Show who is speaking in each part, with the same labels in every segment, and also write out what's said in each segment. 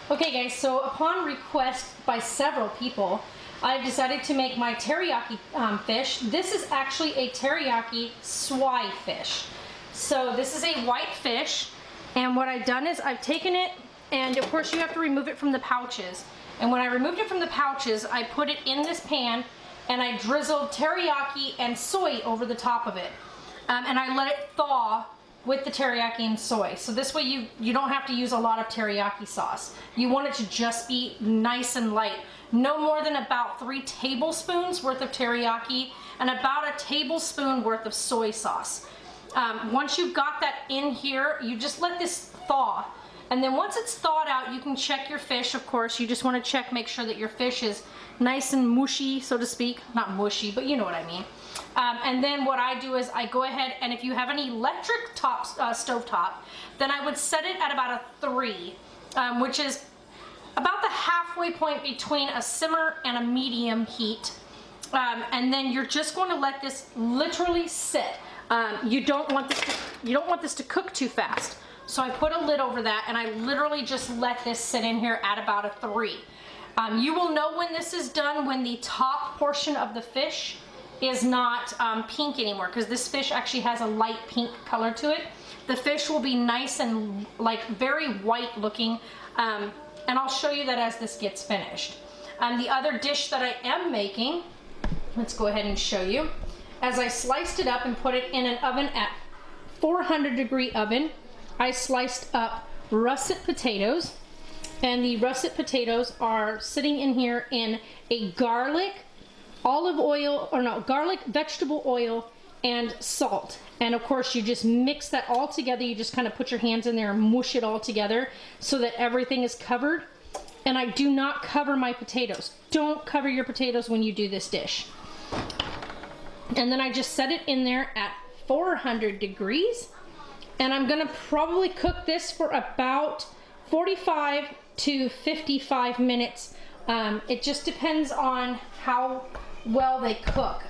Speaker 1: Okay guys, so upon request by several people, I've decided to make my teriyaki fish. This is actually a teriyaki swai fish. So this is a white fish, and what I've done is I've taken it, and of course you have to remove it from the pouches. And when I removed it from the pouches, I put it in this pan and I drizzled teriyaki and soy over the top of it. And I let it thaw with the teriyaki and soy. So this way you don't have to use a lot of teriyaki sauce. You want it to just be nice and light. No more than about 3 tablespoons worth of teriyaki and about a tablespoon worth of soy sauce. Once you've got that in here, you just let this thaw. And then once it's thawed out, you can check your fish, of course. You just want to check, make sure that your fish is nice and mushy, so to speak. Not mushy, but you know what I mean. And then what I do is I go ahead, and if you have an electric stove top, then I would set it at about a 3, which is about the halfway point between a simmer and a medium heat. And then you're just going to let this literally sit. You don't want this to cook too fast. So I put a lid over that, and I literally just let this sit in here at about a 3. You will know when this is done when the top portion of the fish is not pink anymore, because this fish actually has a light pink color to it. The fish will be nice and like very white looking, and I'll show you that as this gets finished. The other dish that I am making, let's go ahead and show you. As I sliced it up and put it in an oven at 400-degree oven, I sliced up russet potatoes, and the russet potatoes are sitting in here in a garlic, olive oil, or no, garlic, vegetable oil, and salt. And of course you just mix that all together. You just kind of put your hands in there and mush it all together so that everything is covered. And I do not cover my potatoes. Don't cover your potatoes when you do this dish. And then I just set it in there at 400 degrees. And I'm gonna probably cook this for about 45 to 55 minutes. It just depends on how well they cook.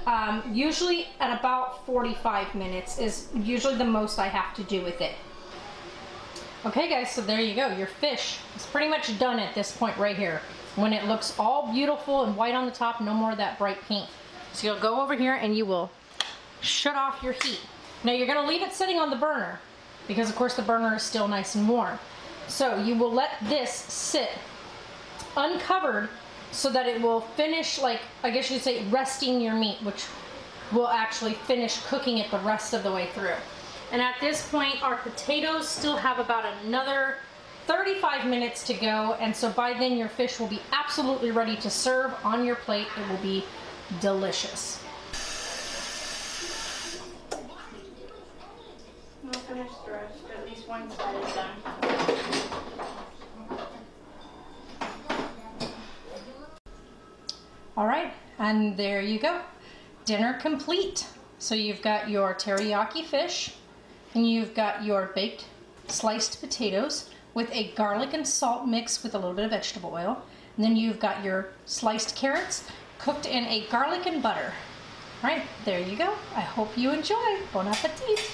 Speaker 1: Usually at about 45 minutes is usually the most I have to do with it. Okay guys, so there you go. Your fish is pretty much done at this point right here. When it looks all beautiful and white on the top, no more of that bright pink. So you'll go over here and you will shut off your heat. Now you're gonna leave it sitting on the burner because of course the burner is still nice and warm. So you will let this sit uncovered so that it will finish, like, I guess you'd say, resting your meat, which will actually finish cooking it the rest of the way through. And at this point, our potatoes still have about another 35 minutes to go, and so by then your fish will be absolutely ready to serve on your plate. It will be delicious.
Speaker 2: We'll finish the rest, at least one side is done.
Speaker 1: All right, and there you go. Dinner complete. So you've got your teriyaki fish, and you've got your baked sliced potatoes with a garlic and salt mix with a little bit of vegetable oil. And then you've got your sliced carrots cooked in a garlic and butter. All right, there you go. I hope you enjoy. Bon appetit.